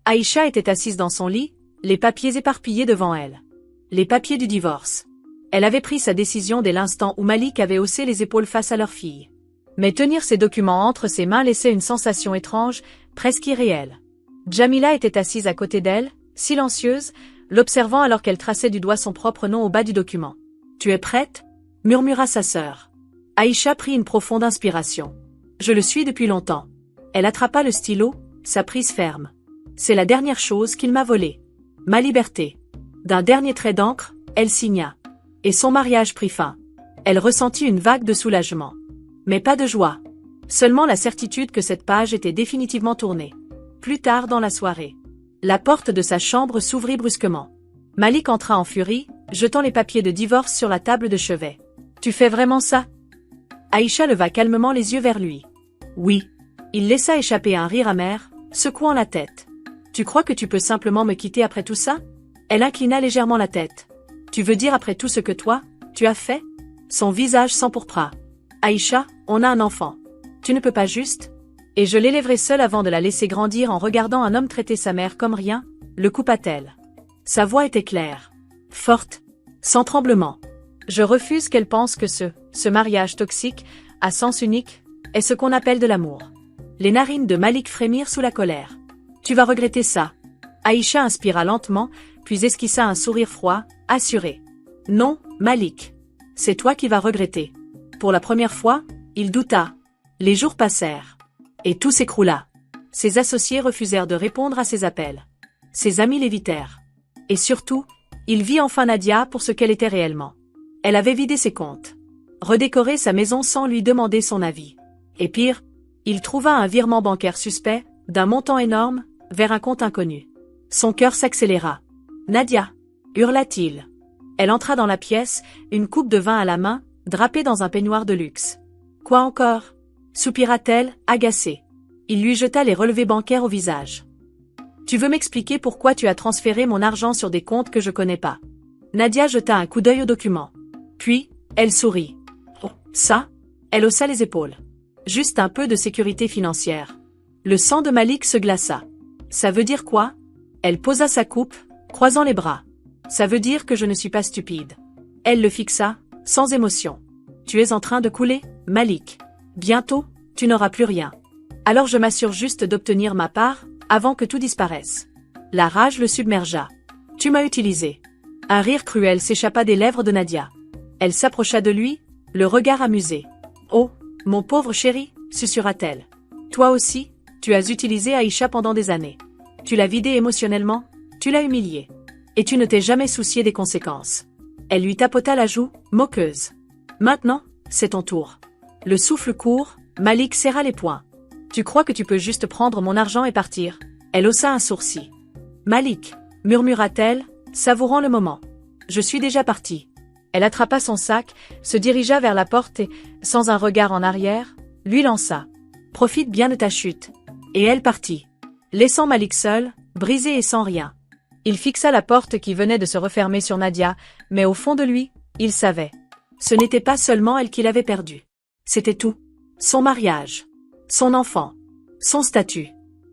Aïcha était assise dans son lit, les papiers éparpillés devant elle. Les papiers du divorce. Elle avait pris sa décision dès l'instant où Malik avait haussé les épaules face à leur fille. Mais tenir ces documents entre ses mains laissait une sensation étrange, presque irréelle. Djamila était assise à côté d'elle, silencieuse, l'observant alors qu'elle traçait du doigt son propre nom au bas du document. « Tu es prête ?» murmura sa sœur. Aïcha prit une profonde inspiration. « Je le suis depuis longtemps. » Elle attrapa le stylo, sa prise ferme. « C'est la dernière chose qu'il m'a volée. Ma liberté. » D'un dernier trait d'encre, elle signa. Et son mariage prit fin. Elle ressentit une vague de soulagement. Mais pas de joie. Seulement la certitude que cette page était définitivement tournée. Plus tard dans la soirée, la porte de sa chambre s'ouvrit brusquement. Malik entra en furie, jetant les papiers de divorce sur la table de chevet. « Tu fais vraiment ça ?» Aïcha leva calmement les yeux vers lui. « Oui. » Il laissa échapper un rire amer, secouant la tête. « Tu crois que tu peux simplement me quitter après tout ça ?» Elle inclina légèrement la tête. « Tu veux dire après tout ce que toi, tu as fait ?» Son visage s'empourpra. « Aïcha, on a un enfant. Tu ne peux pas juste ?» Et je l'élèverai seule avant de la laisser grandir en regardant un homme traiter sa mère comme rien, le coupa-t-elle. Sa voix était claire, forte, sans tremblement. Je refuse qu'elle pense que ce mariage toxique, à sens unique, est ce qu'on appelle de l'amour. Les narines de Malik frémirent sous la colère. Tu vas regretter ça. Aïcha inspira lentement, puis esquissa un sourire froid, assuré. Non, Malik. C'est toi qui vas regretter. Pour la première fois, il douta. Les jours passèrent. Et tout s'écroula. Ses associés refusèrent de répondre à ses appels. Ses amis l'évitèrent. Et surtout, il vit enfin Nadia pour ce qu'elle était réellement. Elle avait vidé ses comptes. Redécoré sa maison sans lui demander son avis. Et pire, il trouva un virement bancaire suspect, d'un montant énorme, vers un compte inconnu. Son cœur s'accéléra. « Nadia !» hurla-t-il. Elle entra dans la pièce, une coupe de vin à la main, drapée dans un peignoir de luxe. « Quoi encore ?» soupira-t-elle, agacée. Il lui jeta les relevés bancaires au visage. « Tu veux m'expliquer pourquoi tu as transféré mon argent sur des comptes que je connais pas ?» Nadia jeta un coup d'œil au document. Puis, Elle sourit. Oh, ça? Elle haussa les épaules. Juste un peu de sécurité financière. Le sang de Malik se glaça. Ça veut dire quoi? Elle posa sa coupe, croisant les bras. Ça veut dire que je ne suis pas stupide. Elle le fixa, sans émotion. Tu es en train de couler, Malik. Bientôt, tu n'auras plus rien. Alors je m'assure juste d'obtenir ma part, avant que tout disparaisse. La rage le submergea. Tu m'as utilisé. Un rire cruel s'échappa des lèvres de Nadia. Elle s'approcha de lui, le regard amusé. Oh, mon pauvre chéri, susurra-t-elle. Toi aussi, tu as utilisé Aïcha pendant des années. Tu l'as vidée émotionnellement, tu l'as humiliée. Et tu ne t'es jamais soucié des conséquences. Elle lui tapota la joue, moqueuse. Maintenant, c'est ton tour. Le souffle court, Malik serra les poings. Tu crois que tu peux juste prendre mon argent et partir? Elle haussa un sourcil. Malik, murmura-t-elle, savourant le moment. Je suis déjà partie. Elle attrapa son sac, se dirigea vers la porte et, sans un regard en arrière, lui lança. Profite bien de ta chute. Et elle partit. Laissant Malik seul, brisé et sans rien. Il fixa la porte qui venait de se refermer sur Nadia, mais au fond de lui, il savait. Ce n'était pas seulement elle qu'il avait perdue. C'était tout. Son mariage. Son enfant. Son statut.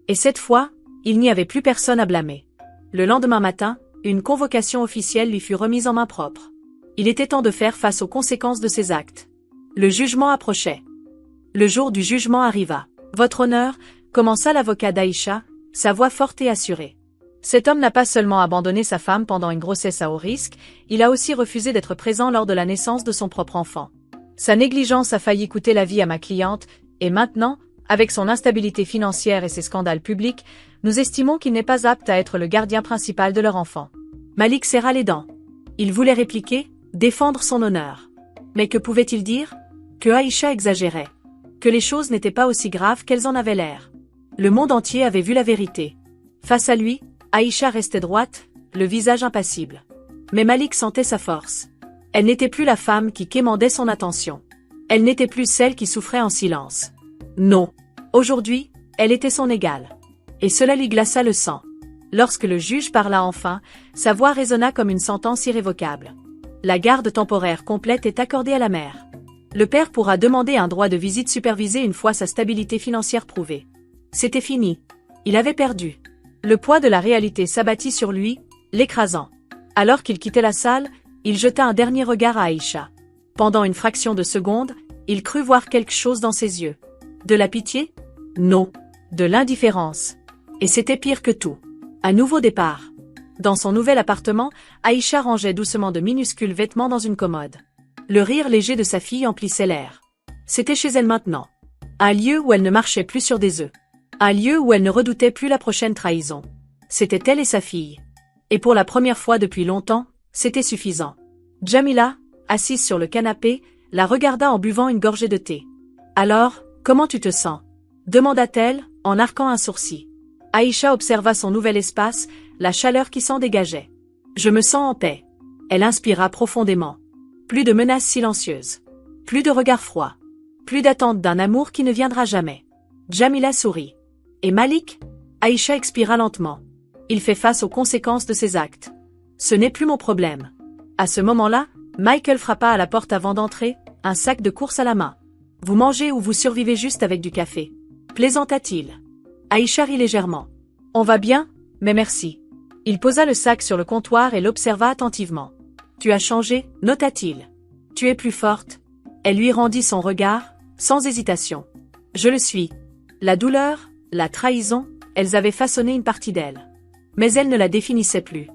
Et cette fois, il n'y avait plus personne à blâmer. Le lendemain matin, une convocation officielle lui fut remise en main propre. Il était temps de faire face aux conséquences de ses actes. Le jugement approchait. Le jour du jugement arriva. Votre honneur, commença l'avocat d'Aïcha, sa voix forte et assurée. Cet homme n'a pas seulement abandonné sa femme pendant une grossesse à haut risque, il a aussi refusé d'être présent lors de la naissance de son propre enfant. Sa négligence a failli coûter la vie à ma cliente, et maintenant, avec son instabilité financière et ses scandales publics, nous estimons qu'il n'est pas apte à être le gardien principal de leur enfant. Malik serra les dents. Il voulait répliquer, défendre son honneur. Mais que pouvait-il dire? Que Aïcha exagérait. Que les choses n'étaient pas aussi graves qu'elles en avaient l'air. Le monde entier avait vu la vérité. Face à lui, Aïcha restait droite, le visage impassible. Mais Malik sentait sa force. Elle n'était plus la femme qui quémandait son attention. Elle n'était plus celle qui souffrait en silence. Non. Aujourd'hui, elle était son égale. Et cela lui glaça le sang. Lorsque le juge parla enfin, sa voix résonna comme une sentence irrévocable. La garde temporaire complète est accordée à la mère. Le père pourra demander un droit de visite supervisé une fois sa stabilité financière prouvée. C'était fini. Il avait perdu. Le poids de la réalité s'abattit sur lui, l'écrasant. Alors qu'il quittait la salle, il jeta un dernier regard à Aïcha. Pendant une fraction de seconde, il crut voir quelque chose dans ses yeux. De la pitié? Non. De l'indifférence. Et c'était pire que tout. Un nouveau départ. Dans son nouvel appartement, Aïcha rangeait doucement de minuscules vêtements dans une commode. Le rire léger de sa fille emplissait l'air. C'était chez elle maintenant. Un lieu où elle ne marchait plus sur des œufs. Un lieu où elle ne redoutait plus la prochaine trahison. C'était elle et sa fille. Et pour la première fois depuis longtemps, c'était suffisant. Jamila, assise sur le canapé, la regarda en buvant une gorgée de thé. Alors, comment tu te sens? Demanda-t-elle, en arquant un sourcil. Aïcha observa son nouvel espace, la chaleur qui s'en dégageait. Je me sens en paix. Elle inspira profondément. Plus de menaces silencieuses. Plus de regards froids. Plus d'attente d'un amour qui ne viendra jamais. Jamila sourit. Et Malik? Aïcha expira lentement. Il fait face aux conséquences de ses actes. Ce n'est plus mon problème. À ce moment-là, Michael frappa à la porte avant d'entrer, un sac de course à la main. Vous mangez ou vous survivez juste avec du café? Plaisanta-t-il. Aïcha rit légèrement. On va bien, mais merci. Il posa le sac sur le comptoir et l'observa attentivement. Tu as changé, nota-t-il. Tu es plus forte. Elle lui rendit son regard, sans hésitation. Je le suis. La douleur, la trahison, elles avaient façonné une partie d'elle. Mais elle ne la définissait plus.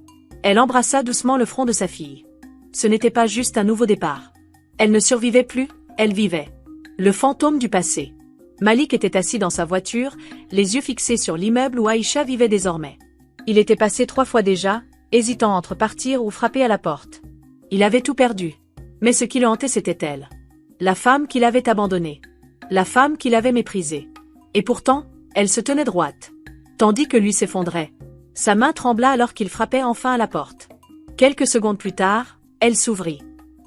Elle embrassa doucement le front de sa fille. Ce n'était pas juste un nouveau départ. Elle ne survivait plus, elle vivait. Le fantôme du passé. Malik était assis dans sa voiture, les yeux fixés sur l'immeuble où Aïcha vivait désormais. Il était passé 3 fois déjà, hésitant entre partir ou frapper à la porte. Il avait tout perdu. Mais ce qui le hantait, c'était elle. La femme qu'il avait abandonnée. La femme qu'il avait méprisée. Et pourtant, elle se tenait droite. Tandis que lui s'effondrait. Sa main trembla alors qu'il frappait enfin à la porte. Quelques secondes plus tard, elle s'ouvrit.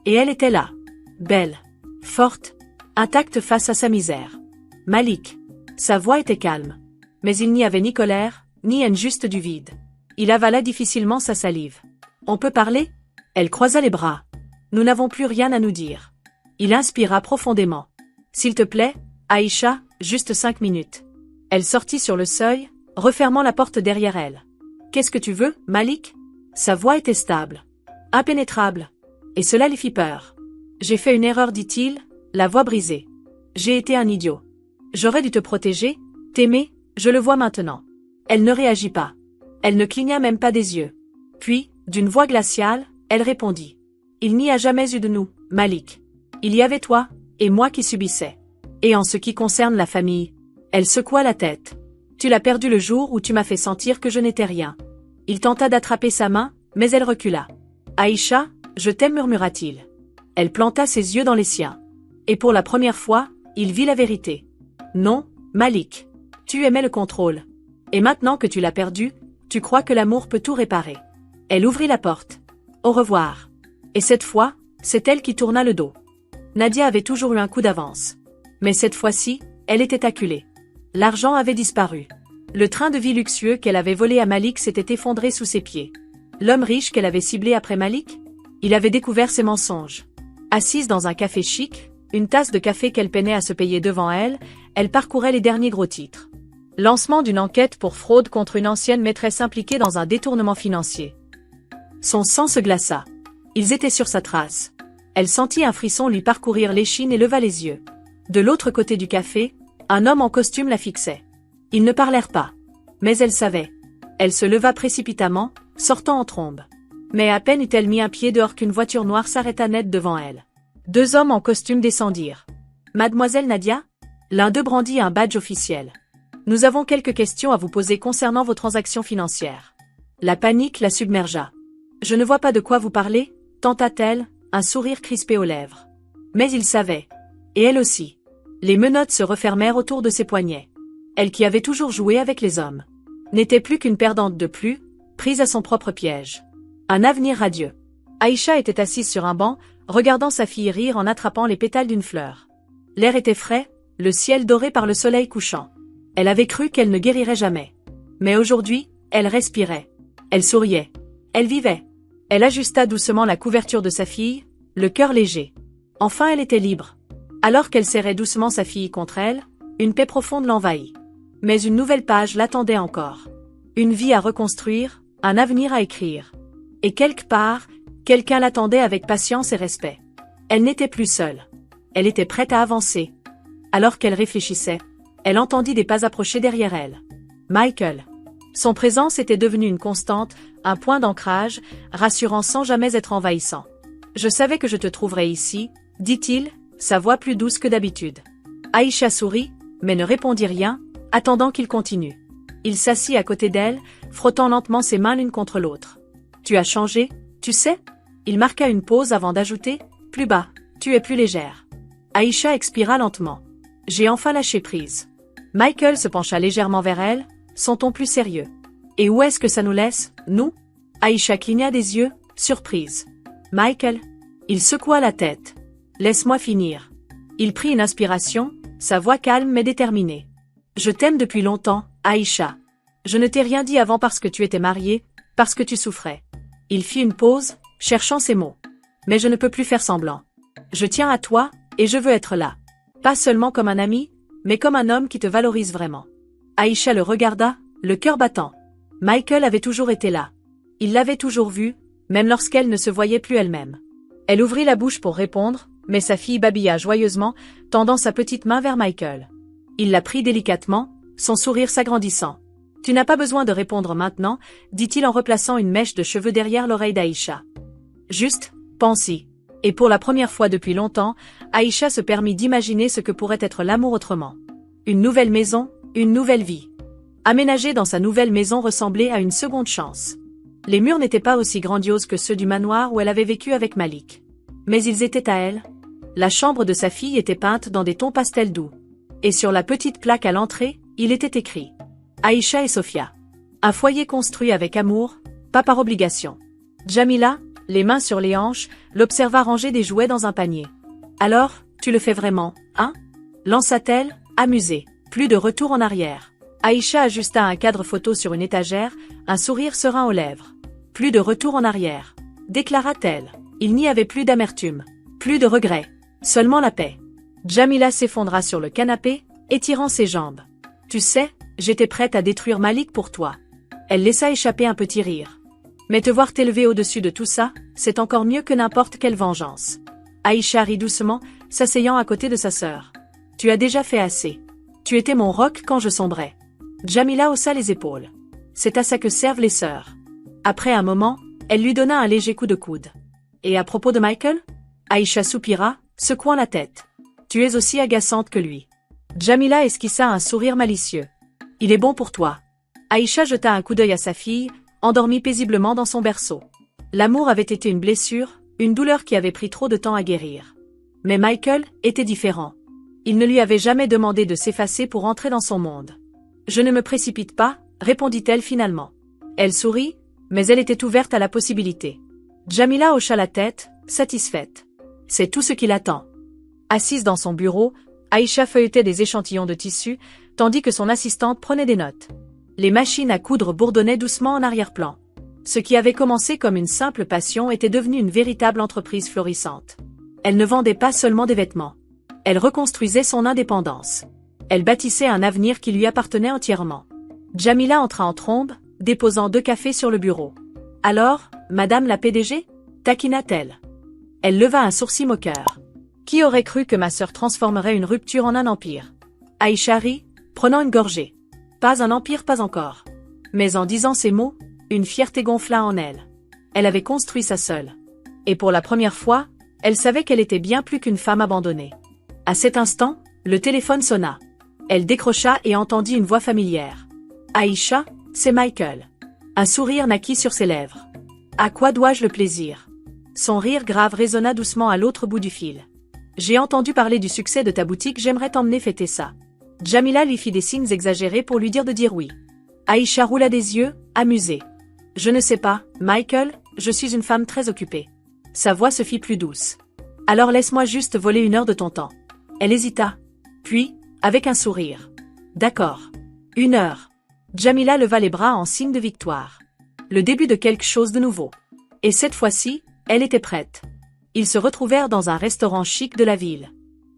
Et elle était là. Belle. Forte. Intacte face à sa misère. Malik. Sa voix était calme. Mais il n'y avait ni colère, ni haine, juste du vide. Il avala difficilement sa salive. On peut parler? Elle croisa les bras. Nous n'avons plus rien à nous dire. Il inspira profondément. S'il te plaît, Aïcha, juste 5 minutes. Elle sortit sur le seuil, refermant la porte derrière elle. Qu'est-ce que tu veux, Malik? Sa voix était stable, impénétrable. Et cela lui fit peur. J'ai fait une erreur, dit-il, la voix brisée. J'ai été un idiot. J'aurais dû te protéger, t'aimer, je le vois maintenant. Elle ne réagit pas. Elle ne cligna même pas des yeux. Puis, d'une voix glaciale, elle répondit. Il n'y a jamais eu de nous, Malik. Il y avait toi, et moi qui subissais. Et en ce qui concerne la famille, elle secoua la tête. Tu l'as perdu le jour où tu m'as fait sentir que je n'étais rien. Il tenta d'attraper sa main, mais elle recula. Aïcha, je t'aime, murmura-t-il. Elle planta ses yeux dans les siens. Et pour la première fois, il vit la vérité. Non, Malik. Tu aimais le contrôle. Et maintenant que tu l'as perdu, tu crois que l'amour peut tout réparer. Elle ouvrit la porte. Au revoir. Et cette fois, c'est elle qui tourna le dos. Nadia avait toujours eu un coup d'avance. Mais cette fois-ci, elle était acculée. L'argent avait disparu. Le train de vie luxueux qu'elle avait volé à Malik s'était effondré sous ses pieds. L'homme riche qu'elle avait ciblé après Malik? Il avait découvert ses mensonges. Assise dans un café chic, une tasse de café qu'elle peinait à se payer devant elle, elle parcourait les derniers gros titres. Lancement d'une enquête pour fraude contre une ancienne maîtresse impliquée dans un détournement financier. Son sang se glaça. Ils étaient sur sa trace. Elle sentit un frisson lui parcourir l'échine et leva les yeux. De l'autre côté du café, un homme en costume la fixait. Ils ne parlèrent pas. Mais elle savait. Elle se leva précipitamment, sortant en trombe. Mais à peine eut-elle mis un pied dehors qu'une voiture noire s'arrêta net devant elle. 2 hommes en costume descendirent. Mademoiselle Nadia? L'un d'eux brandit un badge officiel. Nous avons quelques questions à vous poser concernant vos transactions financières. La panique la submergea. Je ne vois pas de quoi vous parlez, tenta-t-elle, un sourire crispé aux lèvres. Mais il savait. Et elle aussi. Les menottes se refermèrent autour de ses poignets. Elle qui avait toujours joué avec les hommes n'était plus qu'une perdante de plus, prise à son propre piège. Un avenir radieux. Aïcha était assise sur un banc, regardant sa fille rire en attrapant les pétales d'une fleur. L'air était frais, le ciel doré par le soleil couchant. Elle avait cru qu'elle ne guérirait jamais. Mais aujourd'hui, elle respirait. Elle souriait. Elle vivait. Elle ajusta doucement la couverture de sa fille, le cœur léger. Enfin elle était libre. Alors qu'elle serrait doucement sa fille contre elle, une paix profonde l'envahit. Mais une nouvelle page l'attendait encore. Une vie à reconstruire, un avenir à écrire. Et quelque part, quelqu'un l'attendait avec patience et respect. Elle n'était plus seule. Elle était prête à avancer. Alors qu'elle réfléchissait, elle entendit des pas approcher derrière elle. Michael. Son présence était devenue une constante, un point d'ancrage, rassurant sans jamais être envahissant. Je savais que je te trouverais ici, dit-il, sa voix plus douce que d'habitude. Aïcha sourit, mais ne répondit rien, attendant qu'il continue. Il s'assit à côté d'elle, frottant lentement ses mains l'une contre l'autre. Tu as changé, tu sais? Il marqua une pause avant d'ajouter, plus bas, tu es plus légère. Aïcha expira lentement. J'ai enfin lâché prise. Michael se pencha légèrement vers elle, son ton plus sérieux. Et où est-ce que ça nous laisse, nous? Aïcha cligna des yeux, surprise. Michael? Il secoua la tête. Laisse-moi finir. Il prit une inspiration, sa voix calme mais déterminée. Je t'aime depuis longtemps, Aïcha. Je ne t'ai rien dit avant parce que tu étais mariée, parce que tu souffrais. Il fit une pause, cherchant ses mots. Mais je ne peux plus faire semblant. Je tiens à toi, et je veux être là. Pas seulement comme un ami, mais comme un homme qui te valorise vraiment. Aïcha le regarda, le cœur battant. Michael avait toujours été là. Il l'avait toujours vue, même lorsqu'elle ne se voyait plus elle-même. Elle ouvrit la bouche pour répondre, mais sa fille babilla joyeusement, tendant sa petite main vers Michael. Il la prit délicatement, son sourire s'agrandissant. « Tu n'as pas besoin de répondre maintenant, » dit-il en replaçant une mèche de cheveux derrière l'oreille d'Aïcha. « Juste, pense-y. » Et pour la première fois depuis longtemps, Aïcha se permit d'imaginer ce que pourrait être l'amour autrement. Une nouvelle maison, une nouvelle vie. Aménager dans sa nouvelle maison ressemblait à une seconde chance. Les murs n'étaient pas aussi grandioses que ceux du manoir où elle avait vécu avec Malik. Mais ils étaient à elle. La chambre de sa fille était peinte dans des tons pastels doux. Et sur la petite plaque à l'entrée, il était écrit « Aïcha et Sophia ». Un foyer construit avec amour, pas par obligation. Jamila, les mains sur les hanches, l'observa ranger des jouets dans un panier. « Alors, tu le fais vraiment, hein ?» lança-t-elle, amusée. Plus de retour en arrière. Aïcha ajusta un cadre photo sur une étagère, un sourire serein aux lèvres. « Plus de retour en arrière », déclara-t-elle. Il n'y avait plus d'amertume, plus de regrets. Seulement la paix. Jamila s'effondra sur le canapé, étirant ses jambes. Tu sais, j'étais prête à détruire Malik pour toi. Elle laissa échapper un petit rire. Mais te voir t'élever au-dessus de tout ça, c'est encore mieux que n'importe quelle vengeance. Aïcha rit doucement, s'asseyant à côté de sa sœur. Tu as déjà fait assez. Tu étais mon roc quand je sombrais. Jamila haussa les épaules. C'est à ça que servent les sœurs. Après un moment, elle lui donna un léger coup de coude. Et à propos de Michael? Aïcha soupira, secouant la tête. Tu es aussi agaçante que lui. Jamila esquissa un sourire malicieux. Il est bon pour toi. Aïcha jeta un coup d'œil à sa fille, endormie paisiblement dans son berceau. L'amour avait été une blessure, une douleur qui avait pris trop de temps à guérir. Mais Michael était différent. Il ne lui avait jamais demandé de s'effacer pour entrer dans son monde. Je ne me précipite pas, répondit-elle finalement. Elle sourit, mais elle était ouverte à la possibilité. Jamila hocha la tête, satisfaite. C'est tout ce qu'il attend. Assise dans son bureau, Aïcha feuilletait des échantillons de tissu, tandis que son assistante prenait des notes. Les machines à coudre bourdonnaient doucement en arrière-plan. Ce qui avait commencé comme une simple passion était devenu une véritable entreprise florissante. Elle ne vendait pas seulement des vêtements. Elle reconstruisait son indépendance. Elle bâtissait un avenir qui lui appartenait entièrement. Jamila entra en trombe, déposant 2 cafés sur le bureau. « Alors, Madame la PDG ?» taquina-t-elle. Elle leva un sourcil moqueur. « Qui aurait cru que ma sœur transformerait une rupture en un empire ?» Aïcha rit, prenant une gorgée. Pas un empire, pas encore. Mais en disant ces mots, une fierté gonfla en elle. Elle avait construit ça seule. Et pour la première fois, elle savait qu'elle était bien plus qu'une femme abandonnée. À cet instant, le téléphone sonna. Elle décrocha et entendit une voix familière. « Aïcha, c'est Michael. » Un sourire naquit sur ses lèvres. « À quoi dois-je le plaisir ?» Son rire grave résonna doucement à l'autre bout du fil. « J'ai entendu parler du succès de ta boutique, j'aimerais t'emmener fêter ça. » Jamila lui fit des signes exagérés pour lui dire de dire oui. Aïcha roula des yeux, amusée. « Je ne sais pas, Michael, je suis une femme très occupée. » Sa voix se fit plus douce. « Alors laisse-moi juste voler 1 heure de ton temps. » Elle hésita. Puis, avec un sourire. « D'accord. 1 heure. » Jamila leva les bras en signe de victoire. Le début de quelque chose de nouveau. Et cette fois-ci, elle était prête. Ils se retrouvèrent dans un restaurant chic de la ville.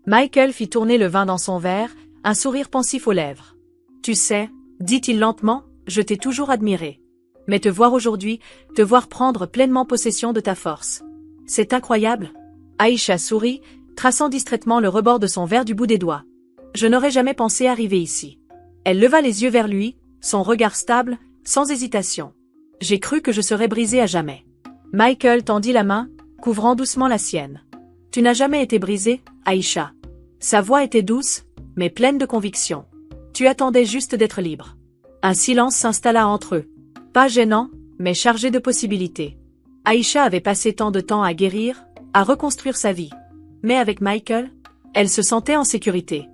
Michael fit tourner le vin dans son verre, un sourire pensif aux lèvres. « Tu sais, dit-il lentement, je t'ai toujours admiré. Mais te voir aujourd'hui, te voir prendre pleinement possession de ta force. C'est incroyable. » Aïcha sourit, traçant distraitement le rebord de son verre du bout des doigts. « Je n'aurais jamais pensé arriver ici. » Elle leva les yeux vers lui, son regard stable, sans hésitation. « J'ai cru que je serais brisée à jamais. » Michael tendit la main, couvrant doucement la sienne. « Tu n'as jamais été brisée, Aïcha. » Sa voix était douce, mais pleine de conviction. « Tu attendais juste d'être libre. » Un silence s'installa entre eux. Pas gênant, mais chargé de possibilités. Aïcha avait passé tant de temps à guérir, à reconstruire sa vie. Mais avec Michael, elle se sentait en sécurité.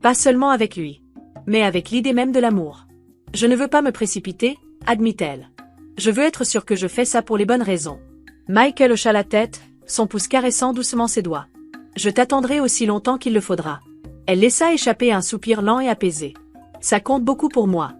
Pas seulement avec lui, mais avec l'idée même de l'amour. « Je ne veux pas me précipiter, » admit-elle. « Je veux être sûre que je fais ça pour les bonnes raisons. » Michael hocha la tête, son pouce caressant doucement ses doigts. « Je t'attendrai aussi longtemps qu'il le faudra. » Elle laissa échapper un soupir lent et apaisé. « Ça compte beaucoup pour moi. »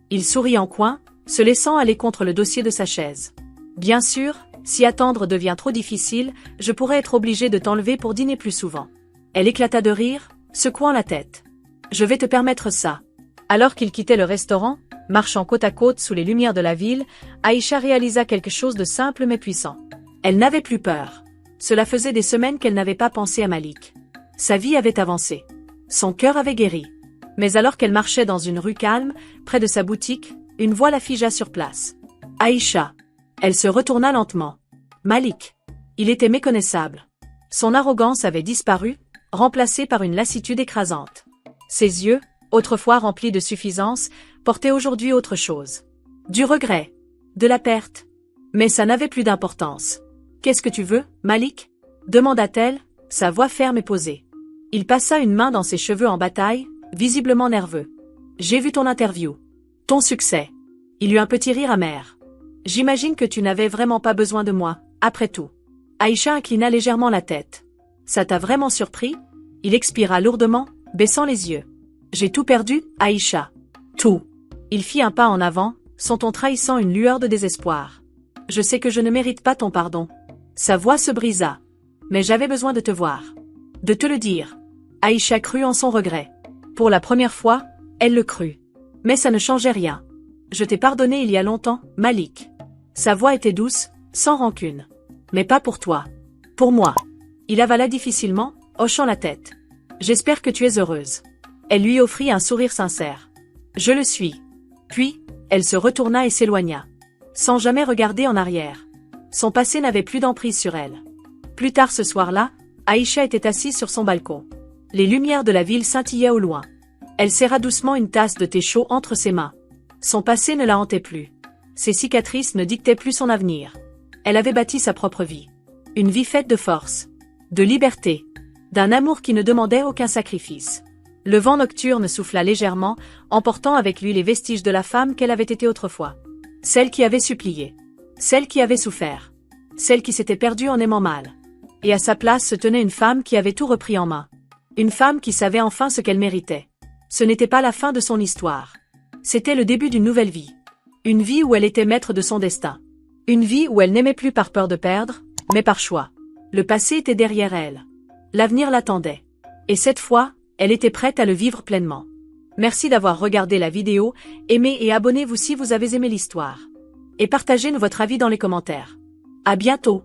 Il sourit en coin, se laissant aller contre le dossier de sa chaise. « Bien sûr, si attendre devient trop difficile, je pourrais être obligée de t'enlever pour dîner plus souvent. » Elle éclata de rire, secouant la tête. « Je vais te permettre ça. » Alors qu'ils quittaient le restaurant, marchant côte à côte sous les lumières de la ville, Aïcha réalisa quelque chose de simple mais puissant. Elle n'avait plus peur. Cela faisait des semaines qu'elle n'avait pas pensé à Malik. Sa vie avait avancé. Son cœur avait guéri. Mais alors qu'elle marchait dans une rue calme, près de sa boutique, une voix la figea sur place. « Aïcha !» Elle se retourna lentement. Malik. Il était méconnaissable. Son arrogance avait disparu, remplacée par une lassitude écrasante. Ses yeux, autrefois remplis de suffisance, portaient aujourd'hui autre chose. Du regret. De la perte. Mais ça n'avait plus d'importance. « Qu'est-ce que tu veux, Malik ?» demanda-t-elle, sa voix ferme et posée. Il passa une main dans ses cheveux en bataille, visiblement nerveux. « J'ai vu ton interview. Ton succès. » Il eut un petit rire amer. « J'imagine que tu n'avais vraiment pas besoin de moi, après tout. » Aïcha inclina légèrement la tête. « Ça t'a vraiment surpris ?» Il expira lourdement, baissant les yeux. « J'ai tout perdu, Aïcha. Tout. » Il fit un pas en avant, son ton trahissant une lueur de désespoir. « Je sais que je ne mérite pas ton pardon. » Sa voix se brisa. « Mais j'avais besoin de te voir. De te le dire. Aïcha crut en son regret. Pour la première fois, elle le crut. Mais ça ne changeait rien. Je t'ai pardonné il y a longtemps, Malik. Sa voix était douce, sans rancune. Mais pas pour toi. Pour moi. Il avala difficilement, hochant la tête. J'espère que tu es heureuse. Elle lui offrit un sourire sincère. Je le suis. Puis, elle se retourna et s'éloigna. Sans jamais regarder en arrière. Son passé n'avait plus d'emprise sur elle. Plus tard ce soir-là, Aïcha était assise sur son balcon. Les lumières de la ville scintillaient au loin. Elle serra doucement une tasse de thé chaud entre ses mains. Son passé ne la hantait plus. Ses cicatrices ne dictaient plus son avenir. Elle avait bâti sa propre vie. Une vie faite de force, de liberté, d'un amour qui ne demandait aucun sacrifice. Le vent nocturne souffla légèrement, emportant avec lui les vestiges de la femme qu'elle avait été autrefois. Celle qui avait supplié. Celle qui avait souffert. Celle qui s'était perdue en aimant mal. Et à sa place se tenait une femme qui avait tout repris en main. Une femme qui savait enfin ce qu'elle méritait. Ce n'était pas la fin de son histoire. C'était le début d'une nouvelle vie. Une vie où elle était maître de son destin. Une vie où elle n'aimait plus par peur de perdre, mais par choix. Le passé était derrière elle. L'avenir l'attendait. Et cette fois, elle était prête à le vivre pleinement. Merci d'avoir regardé la vidéo, aimez et abonnez-vous si vous avez aimé l'histoire. Et partagez votre avis dans les commentaires. À bientôt.